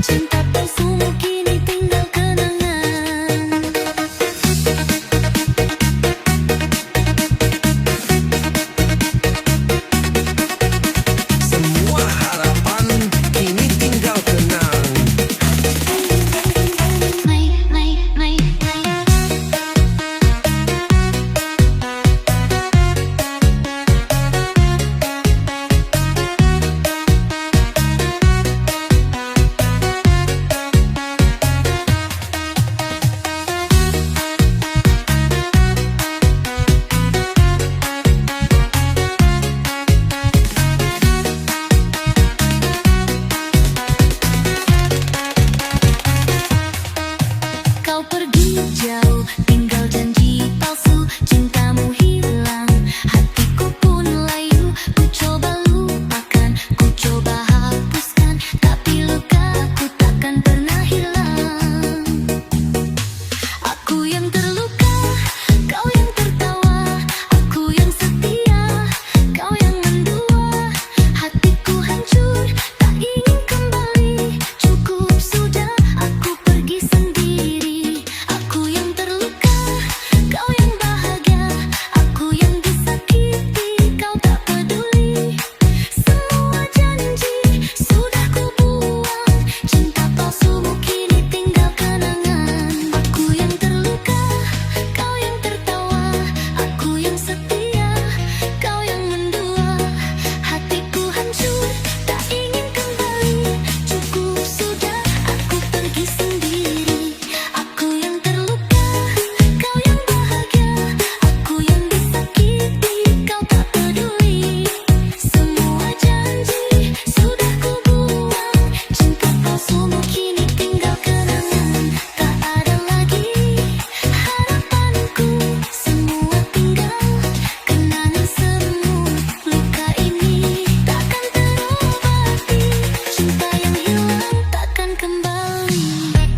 Cinta yang hilang takkan kembali.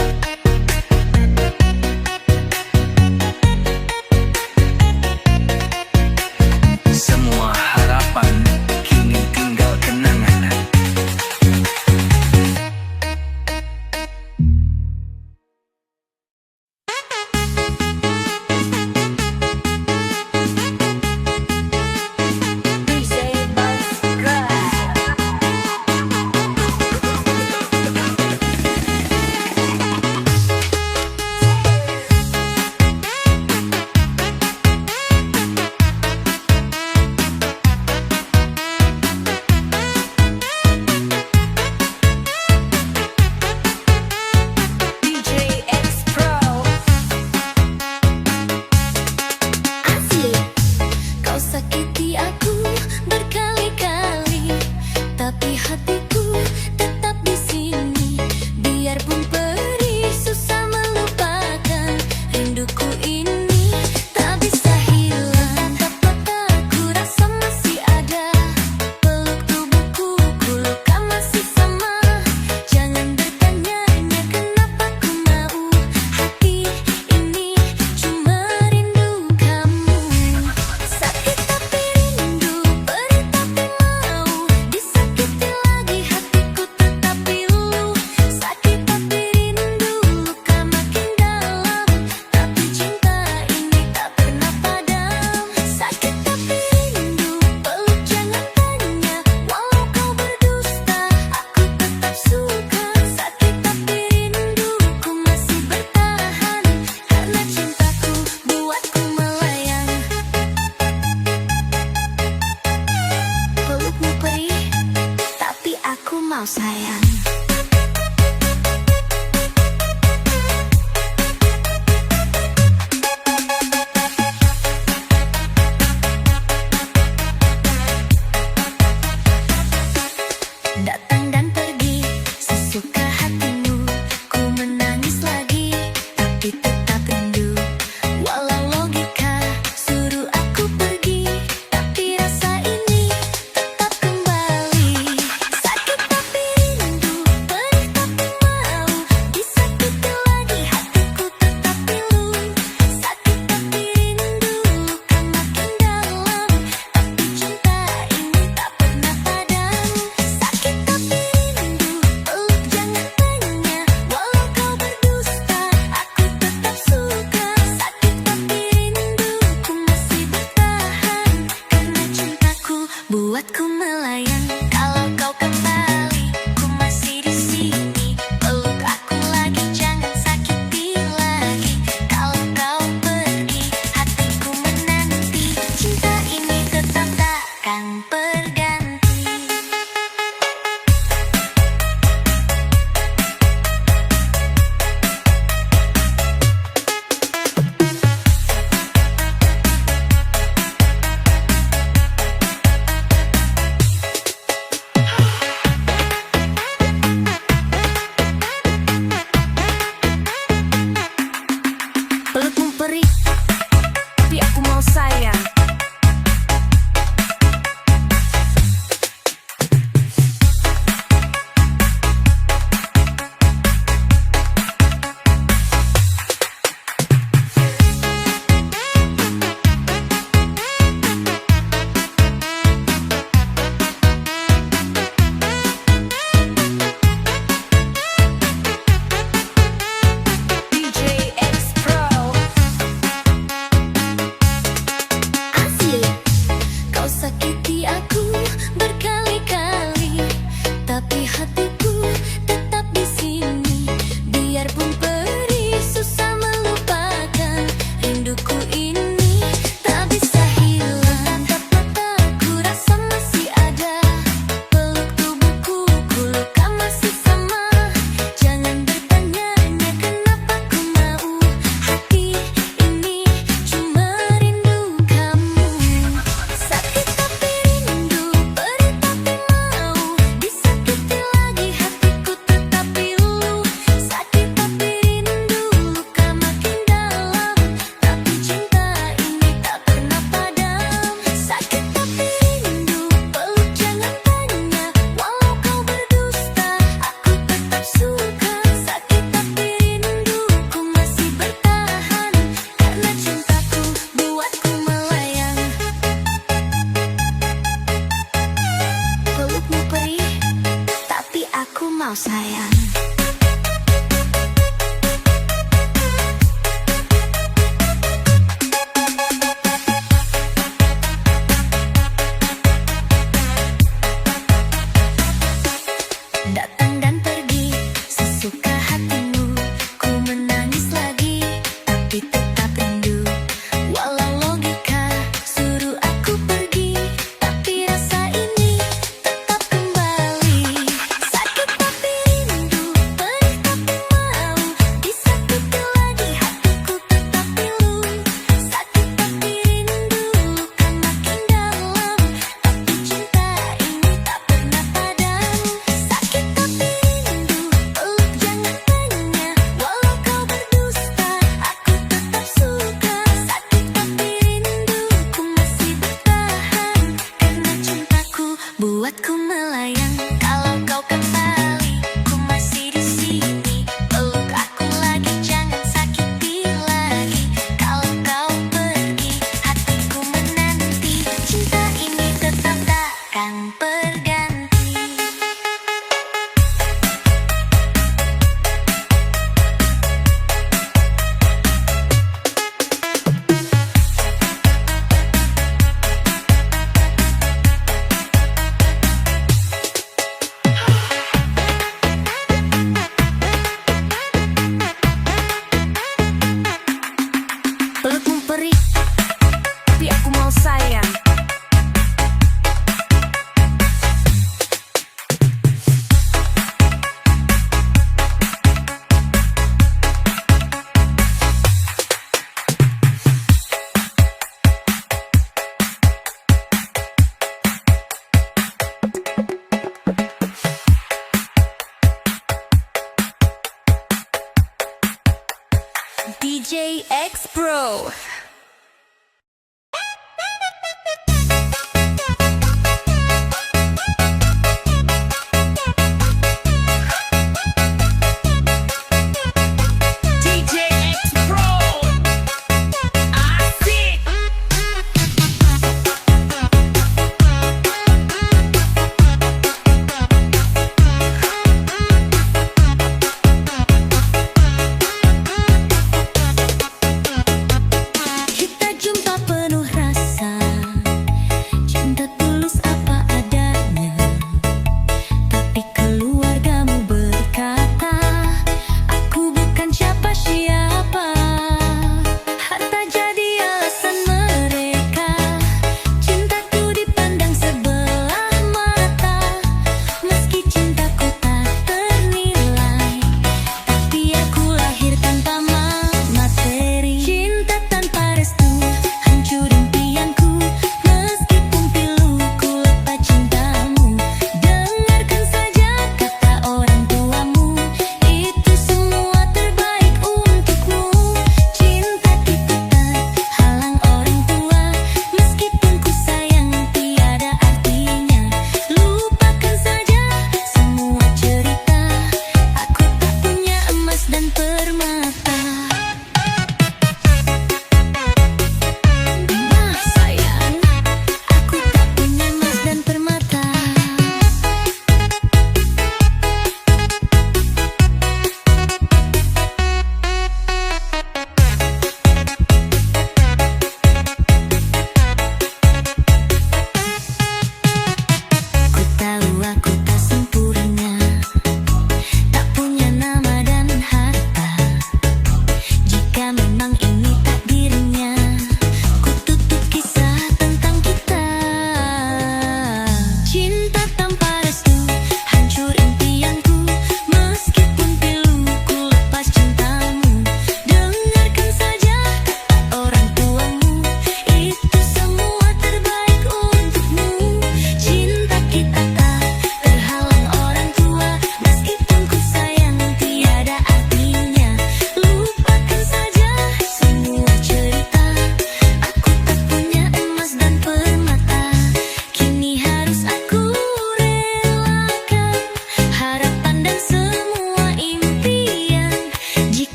DJ X Pro.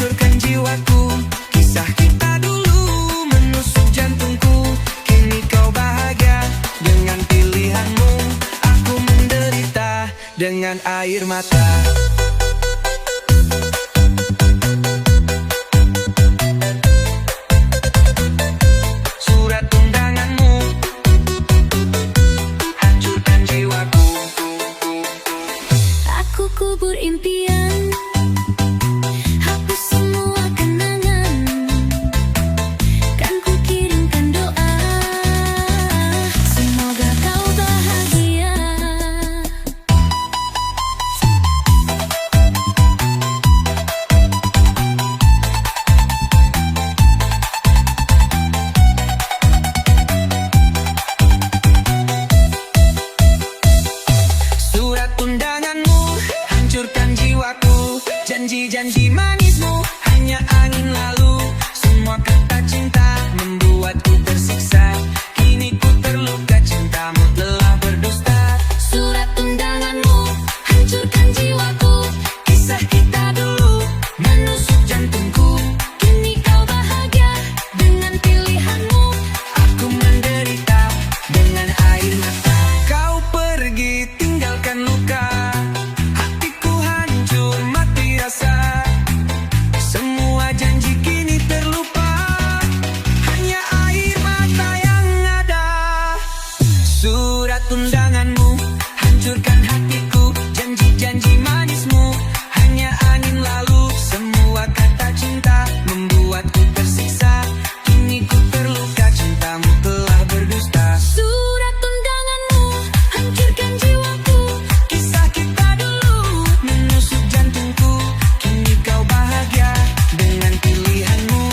hancurkan jiwaku. Kisah kita dulu menusuk jantungku. Kini kau bahagia dengan pilihanmu. Aku menderita dengan air mata. Surat undanganmu hancurkan jiwaku. Aku kubur impian, hapus semua kenangan. Kan ku kirimkan doa, semoga kau bahagia. Surat undanganmu hancurkan jiwaku. Janji-janji manismu hanya angin lalu. Semua kata cinta membuatku tersiksa. Kini ku terluka, cintamu telah berdusta. Surat undanganmu hancurkan jiwaku. Kisah kita dulu Menusuk jantungku, kini kau bahagia dengan pilihanmu. aku menderita dengan air mata. Kau pergi tinggalkan luka, hatiku hancur mati rasa. Semua janji kini terlupa, hanya air mata yang ada. Surat undanganmu hancurkan hatiku. Janji-janji manismu hanya angin lalu. Semua kata cinta membuatku tersiksa. Kini ku terluka, cintamu telah berdusta. Surat undanganmu hancurkan jiwaku. Kisah kita dulu menusuk jantungku. Kini kau bahagia dengan pilihanmu.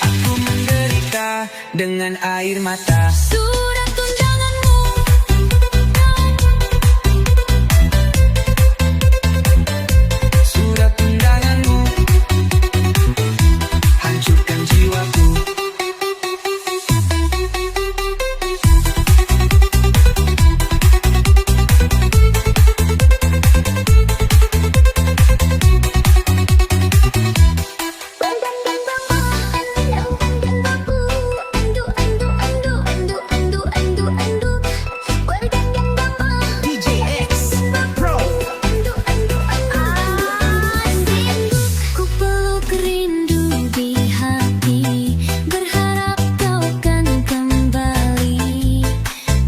Aku menderita dengan air mata. Surat undanganmu Surat undanganmu hancurkan jiwaku. DJ X Pro. Ku peluk rindu di hati, berharap kau akan kembali.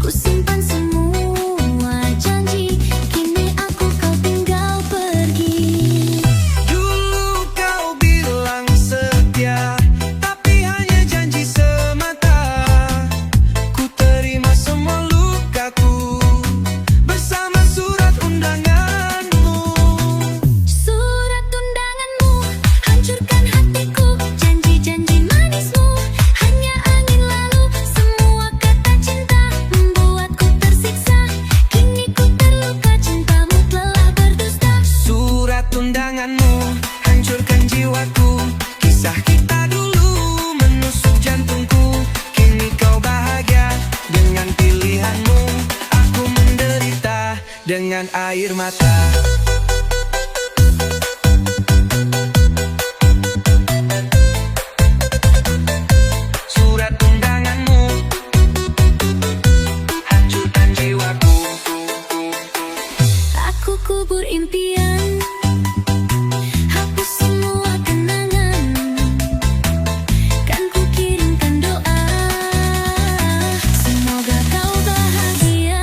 Ku simpan semua janji, kini aku kau tinggal pergi. Dulu kau bilang setia, tapi hanya janji semata. Ku terima semua lukaku bersama surat undanganmu. Surat undanganmu hancurkan hatiku. Janji-janji manismu hanya angin lalu. Semua kata cinta membuatku tersiksa. Kini ku terluka, cintamu telah berdusta. Surat undanganmu hancurkan jiwaku. Kisah kita dulu menusuk jantungku. Kini kau bahagia dengan pilihanmu. Aku menderita dengan air mata. Surat undanganmu hancurkan jiwaku. Aku kubur impian, hapus semua kenangan. Kan ku kirimkan doa, semoga kau bahagia.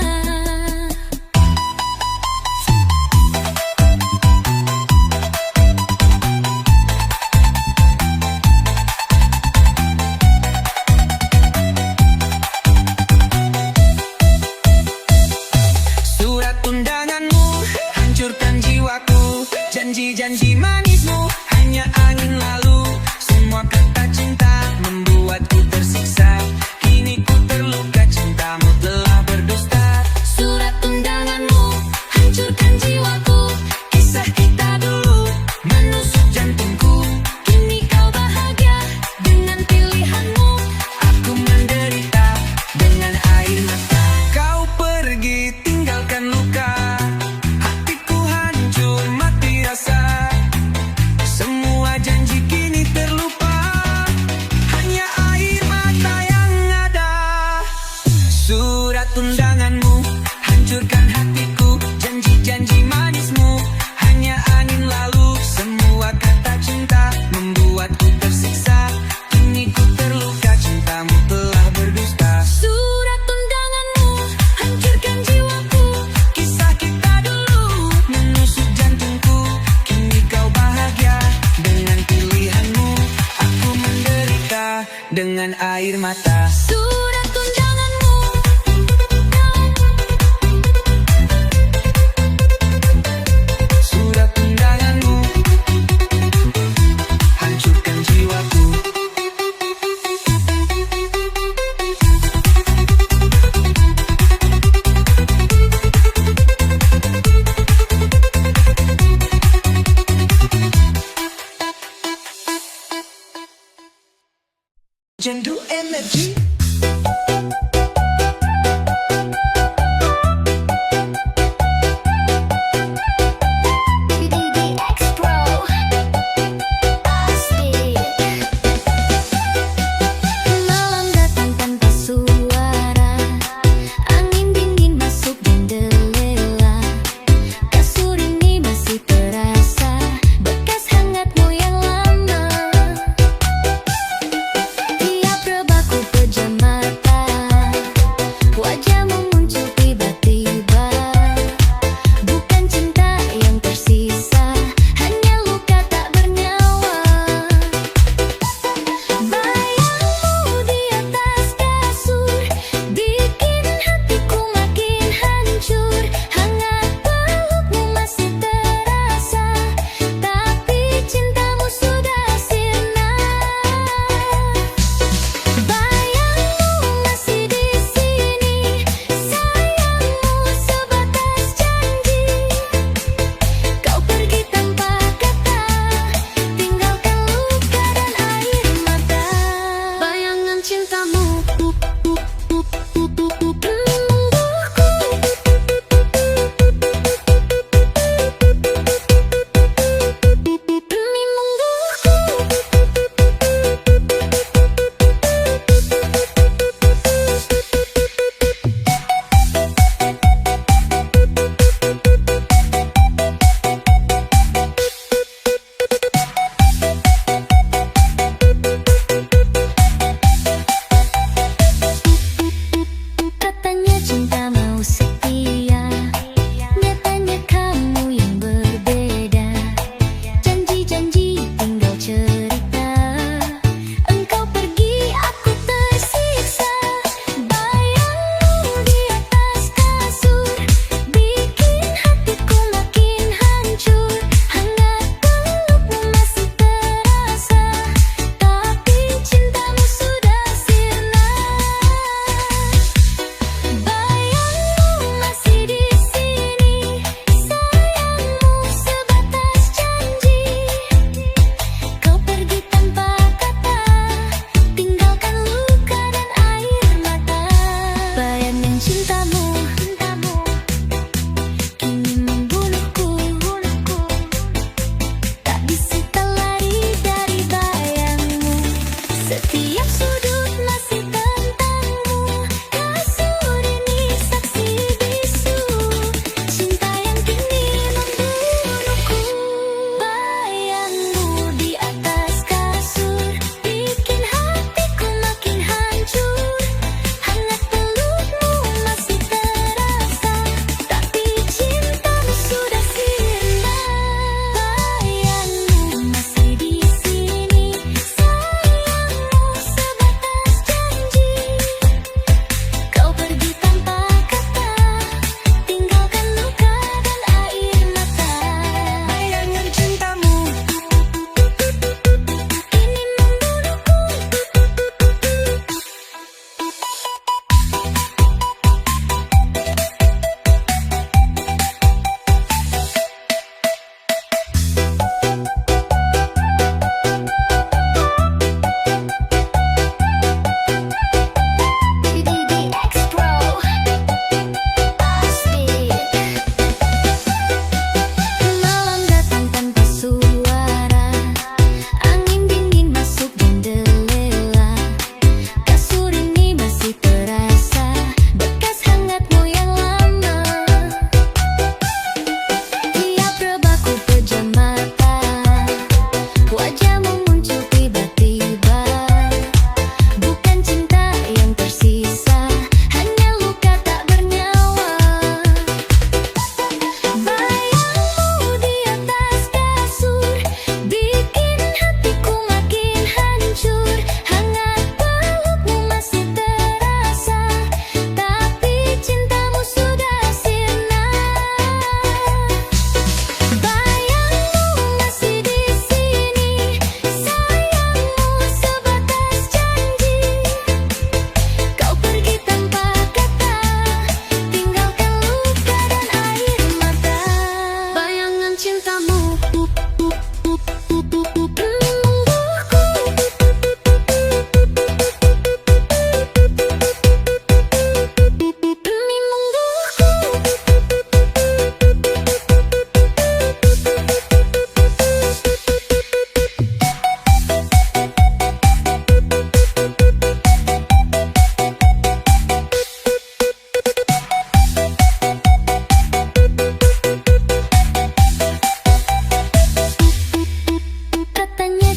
dengan air mata. Surat undanganmu, Surat undanganmu hancurkan jiwaku. Jandu energi. BDX Pro, asik. Malam datang tanpa suara, angin dingin masuk jendela. Kasur ini masih terasa bekas hangatmu yang lama. Tiap rebaku pejam mata,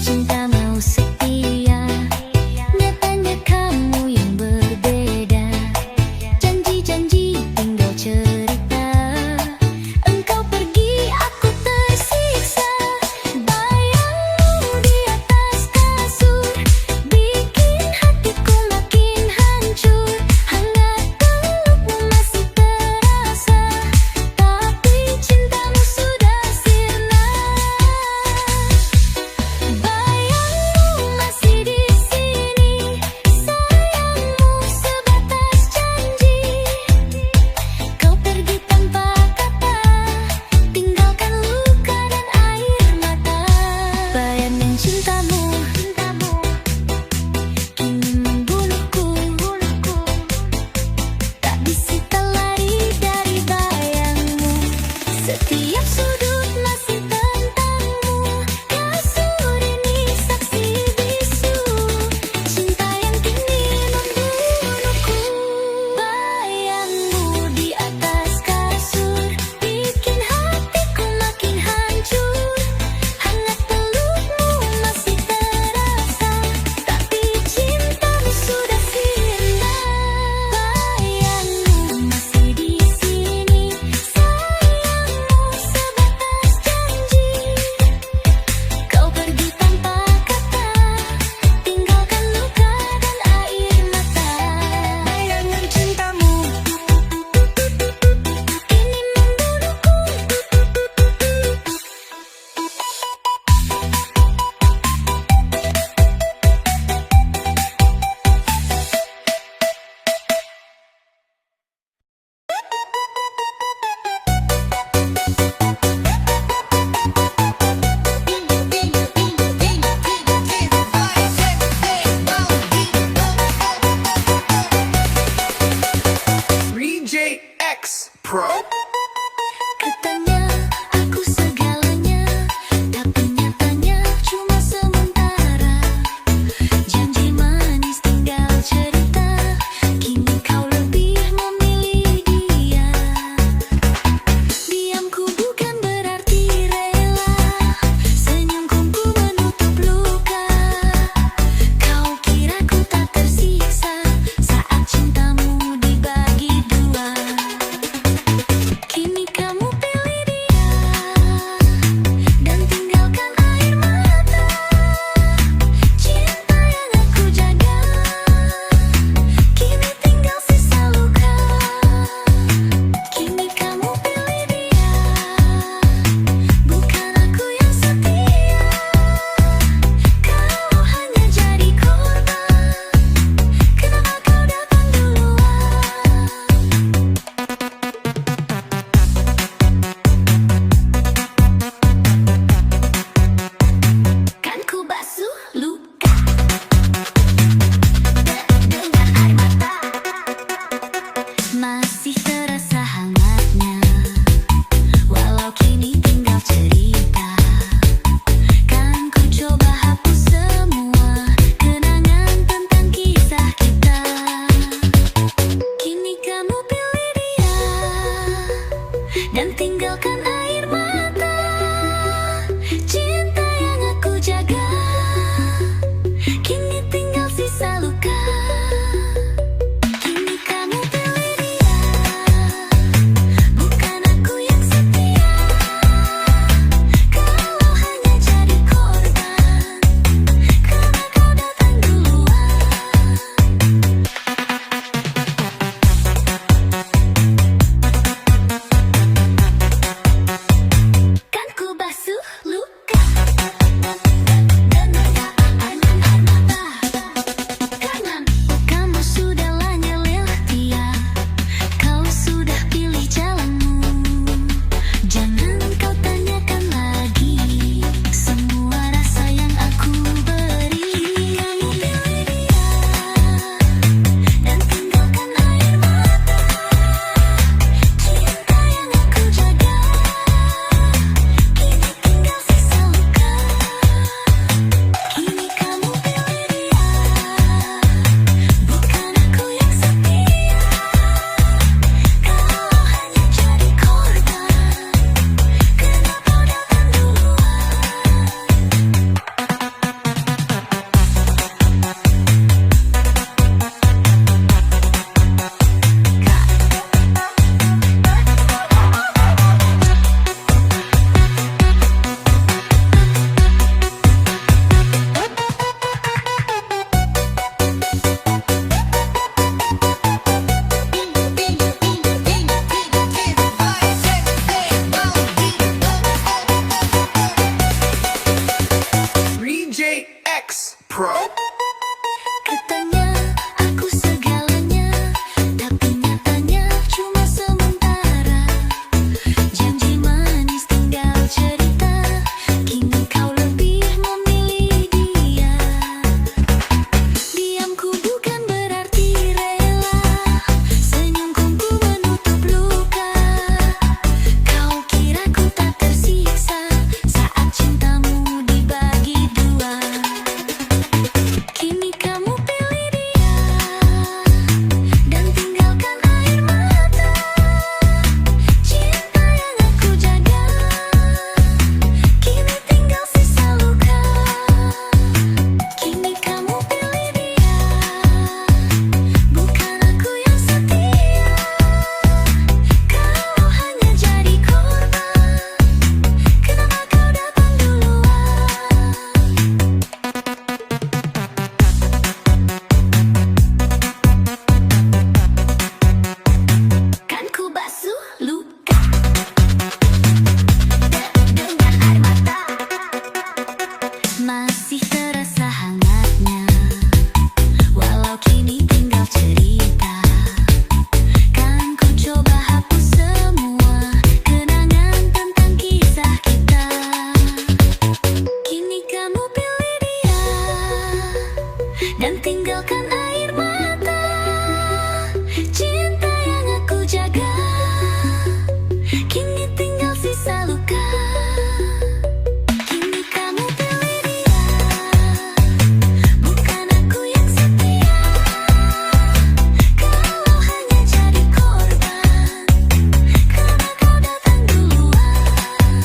cinta mau setia, nyatanya kamu yang berbeda. Janji-janji tinggal cerita, engkau pergi aku tersiksa. Bayangmu di atas kasur bikin hatiku makin hancur. Hangat pelukmu masih terasa, tapi cintamu sudah sirna. Bayangmu X Pro. Katanya aku segalanya, tapi nyatanya cuma sementara. Janji manis tinggal cerita, kini kau lebih memilih dia. Diamku bukan berarti rela, senyumku menutup luka. Kau kira ku tak tersiksa saat cintamu dibagi dua. Kini kamu pilih dia dan tinggalkan air mata. Cinta yang aku jaga, kini tinggal sisa luka. Kini kamu pilih dia, bukan aku yang setia. Kau hanya jadi korban, kenapa kau datang duluan? Kan ku basuh luka dengan air mata, masih terasa hangatnya. Walau kini tinggal cerita, kan ku coba hapus semua kenangan tentang kisah kita. Kini kamu pilih dia dan tinggalkan air mata. Cinta yang aku jaga, kini tinggal sisa luka. Kini kamu pilih dia, bukan aku yang setia. Kau hanya jadi korban, karena kau datang duluan.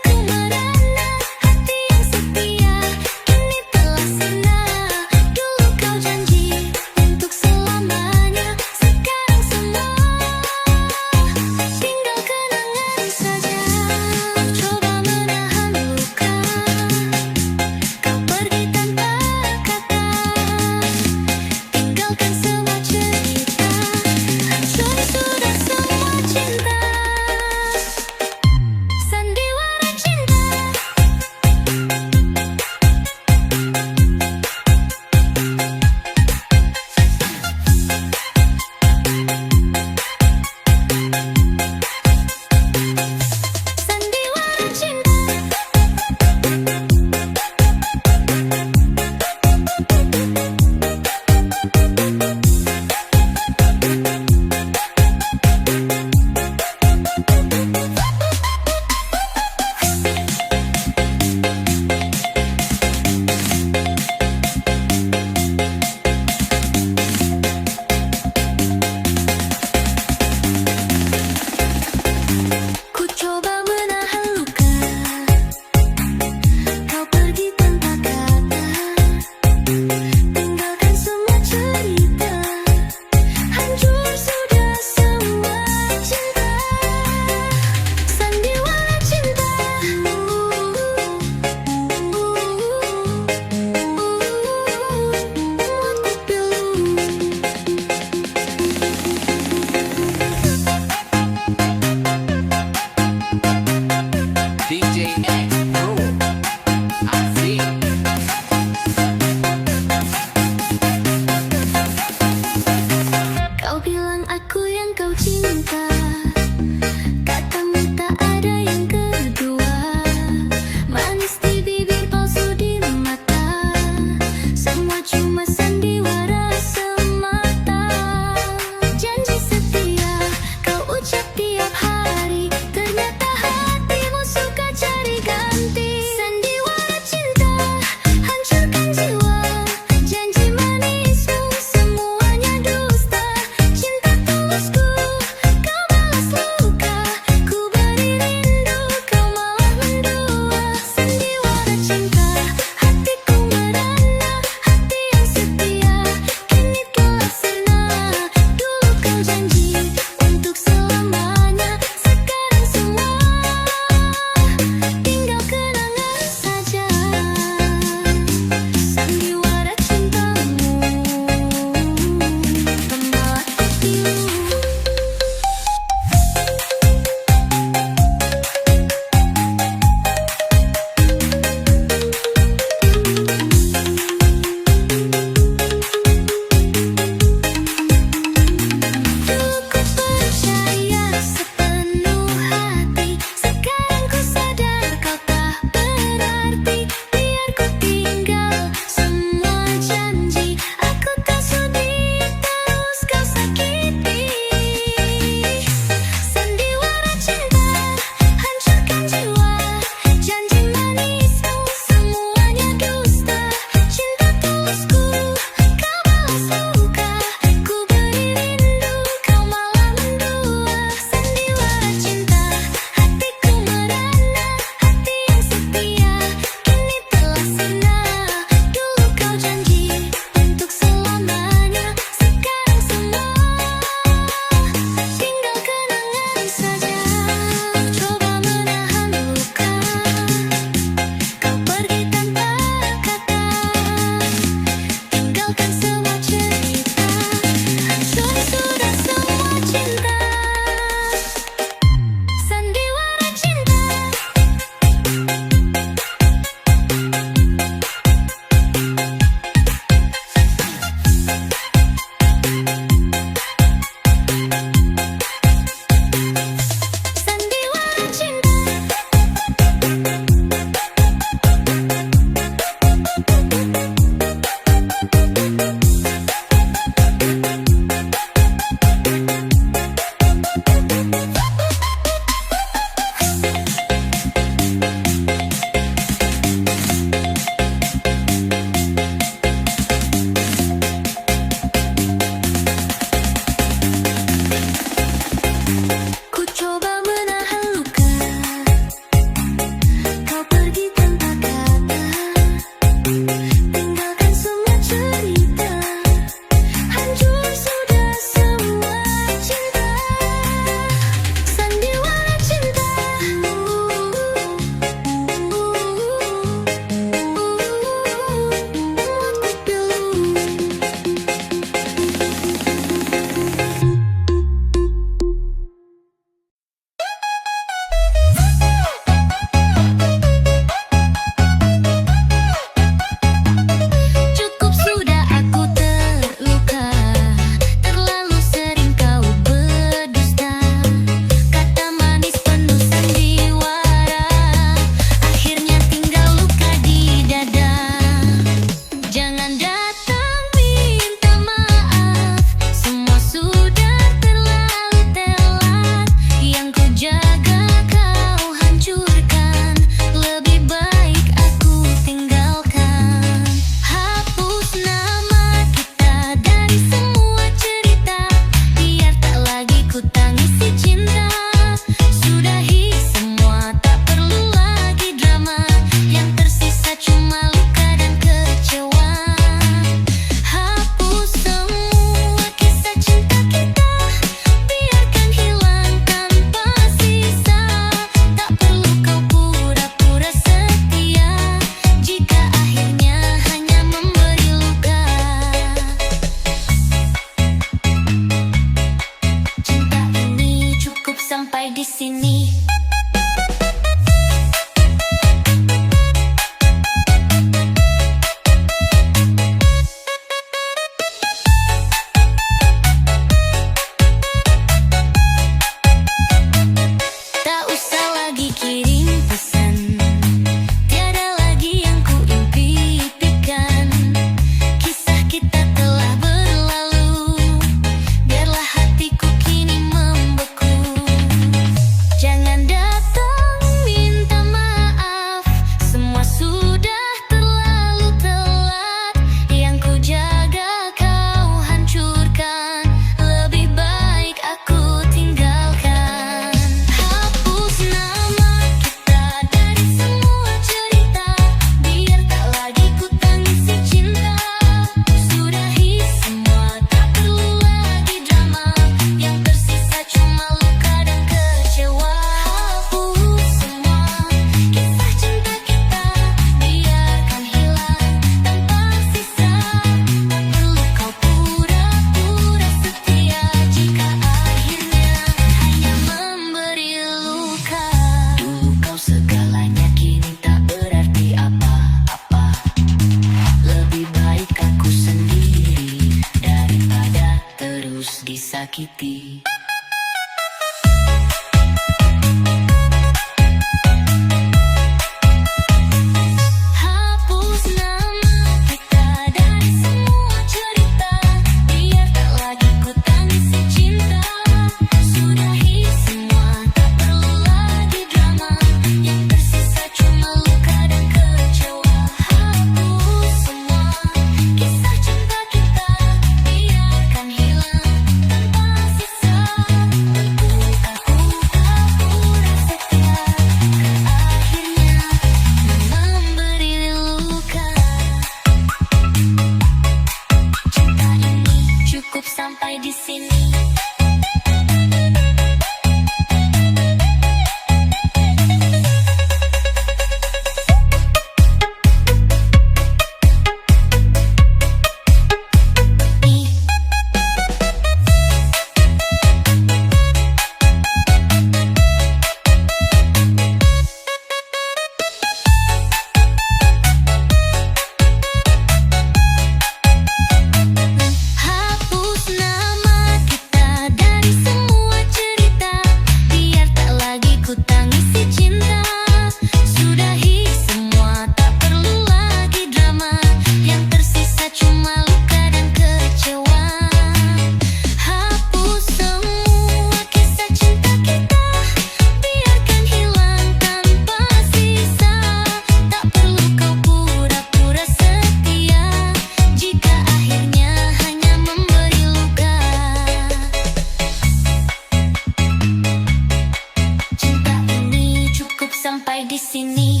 ini.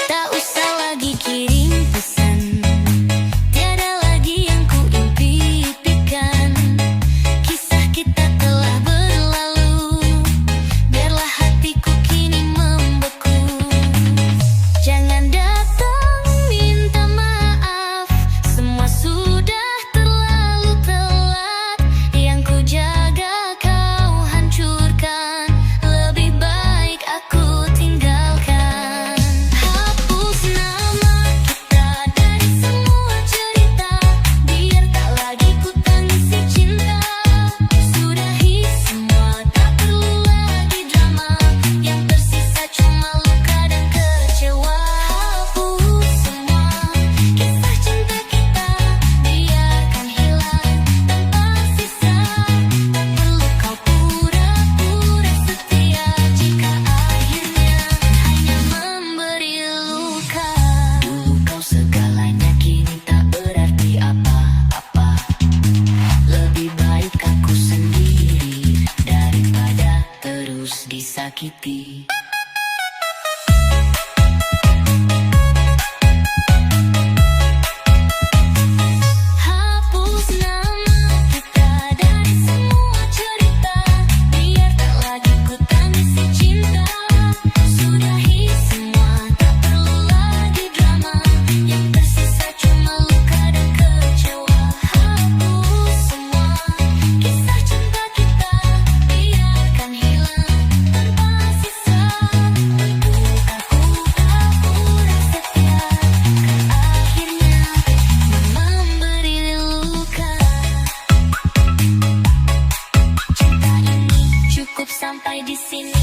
Tak usah lagi kirim pesan, tiada lagi yang ku impikan. Kisah kita telah berlalu, biarlah hatiku kini membeku. Jangan datang minta maaf, semua sudah terlalu telat. Yang ku jaga kau hancurkan, lebih baik aku tinggalkan. Hapus nama kita dari semua cerita, biar tak lagi ku tangisi cinta. Sudahi semua, tak perlu lagi drama, yang tersisa cuma luka dan kecewa. Hapus semua kisah cinta kita, biarkan hilang tanpa sisa. Tak perlu kau pura-pura setia, jika akhirnya hanya memberi luka. Dulu kau segalanya, kini tak berarti apa-apa. Lebih baik aku sendiri daripada terus disakiti. Hapus nama kita dari semua cerita, biar tak lagi ku tangisi cinta. Sudahi semua, tak perlu lagi drama, yang tersisa cuma luka dan kecewa. Hapus semua kisah cinta kita, biarkan hilang tanpa sisa. Untuk aku pura-pura setia, kan akhirnya memberi luka. Cinta ini cukup sampai di sini.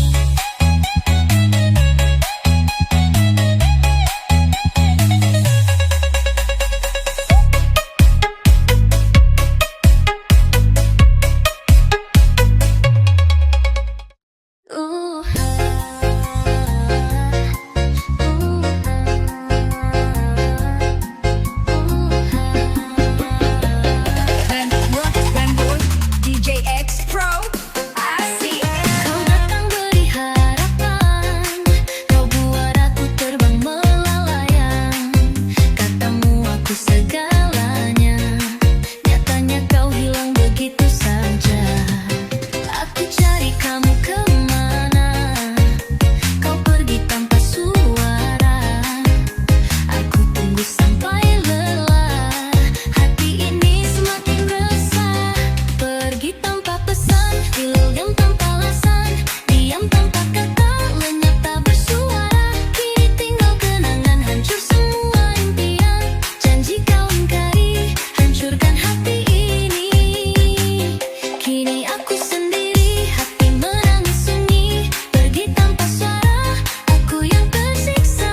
DJ X Pro, asik. Kau datang beri harapan, kau buat aku terbang melayang. Katamu aku segalanya, nyatanya kau hilang begitu saja. Aku cari kamu kemana, kau pergi tanpa suara. Aku tunggu sampai lelah, hati ini semakin resah. Pergi tanpa pesan, hilang tanpa alasan, diam tanpa kata, lenyap tak bersuara. Kini tinggal kenangan, hancur semua impian. Janji kau ingkari, hancurkan hati ini. Kini aku sendiri, hati menangis sunyi. Pergi tanpa suara, aku yang tersiksa.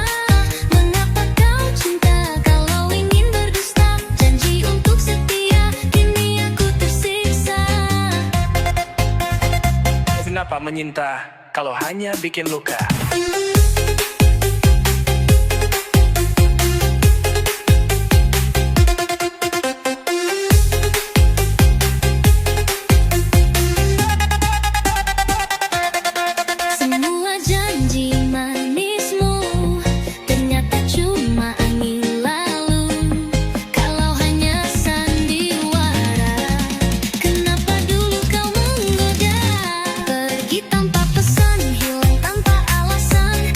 Mengapa kau cinta kalau ingin berdusta? Janji untuk setia, kini aku tersiksa. Kenapa menyinta kalau hanya bikin luka? Semua janji manismu ternyata cuma angin lalu. Kalau hanya sandiwara, kenapa dulu kau menggoda? Pergi tanpa pesan, hilang tanpa alasan,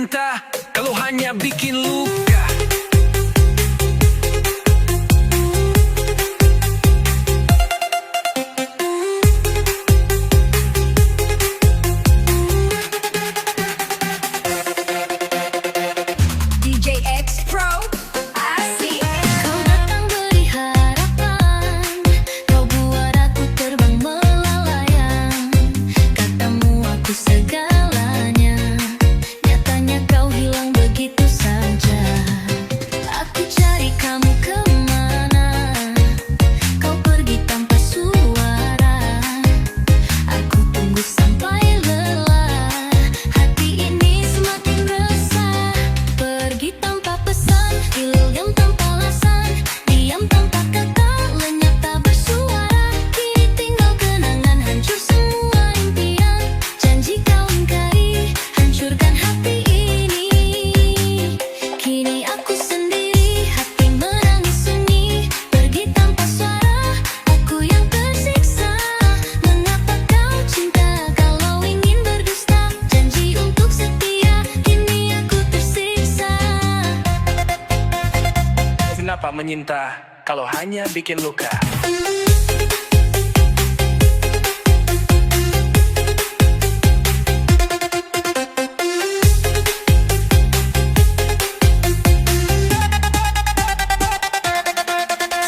menyinta kalau hanya bikin luka? DJ X Pro, asik. Kau datang beri harapan, kau buat aku terbang melayang. Katamu aku segalanya, nyatanya kau hilang begitu saja. Aku cari kamu kemana, kau pergi tanpa suara. Aku tunggu sampai lelah, hati ini semakin resah. Pergi tanpa pesan, hilang tanpa alasan, diam tanpa kata, lenyap tak bersuara. Kini tinggal kenangan, hancur semua impian. Janji kau ingkari, hancurkan hati ini. Kini aku sendiri, hati menangis sunyi. Pergi tanpa suara, aku yang tersiksa. Mengapa kau cinta kalau ingin berdusta? Janji untuk setia, kini aku tersiksa. Kenapa menyinta kalau hanya bikin luka?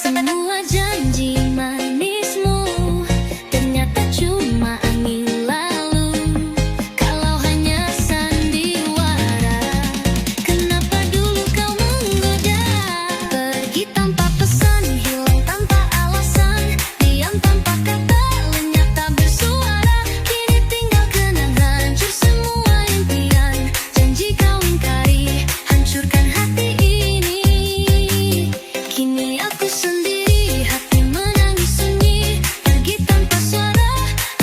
Semua janji manismu ternyata cuma angin lalu. Kalau hanya sandiwara, kenapa dulu kau menggoda? Pergi tanpa pesan, hilang tanpa alasan, diam tanpa kata, lenyap tak bersuara. Kini tinggal kenangan, hancur semua impian. Janji kau ingkari, hancurkan hati ini. Kini aku sendiri, hati menangis sunyi. Pergi tanpa suara,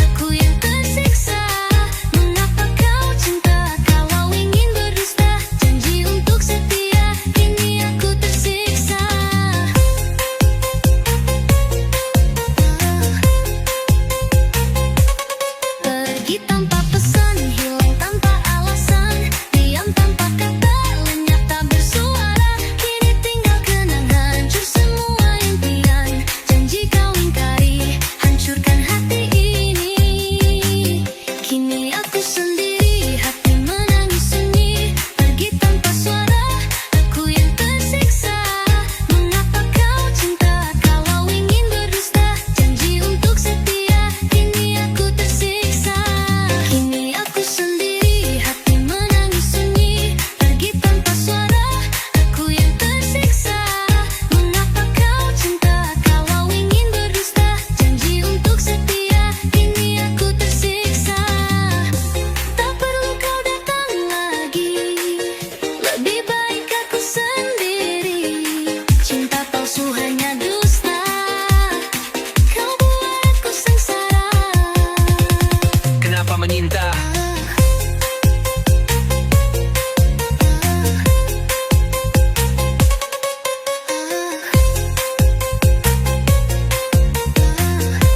aku yang tersiksa. Mengapa kau cinta kalau ingin berdusta? Janji untuk setia, kini aku tersiksa. Pergi tanpa pesan, hilang tanpa alasan, diam tanpa kata, lenyap tak bersuara. Kini tinggal kenangan, hancur semua impian. Janji kau ingkari, hancurkan hati ini. Kini aku sendiri, hati menangis sunyi. Pergi tanpa suara, aku yang tersiksa. Mengapa kau cinta kalau ingin berdusta? Janji untuk setia, kini aku tersiksa. Kini aku sendiri, hati menangis sunyi. Pergi tanpa suara, aku yang tersiksa. Mengapa kau cinta kalau ingin berdusta? Janji untuk setia, kini aku tersiksa. Tak perlu kau datang lagi, lebih baik aku sendiri. Cinta palsu hanya dusta, kau buat aku sengsara. Kenapa menyinta?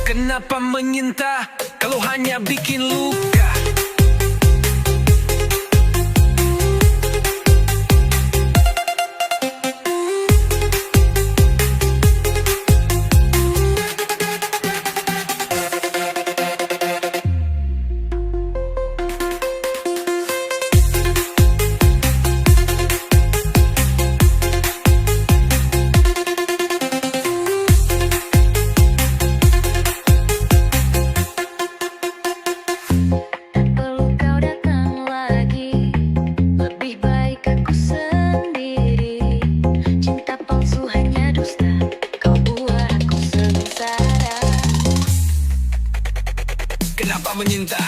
Kenapa menyinta kalau hanya bikin luka? Tak perlu kau datang lagi, lebih baik aku sendiri. Cinta palsu hanya dusta, kau buat aku sengsara. Kenapa menyinta?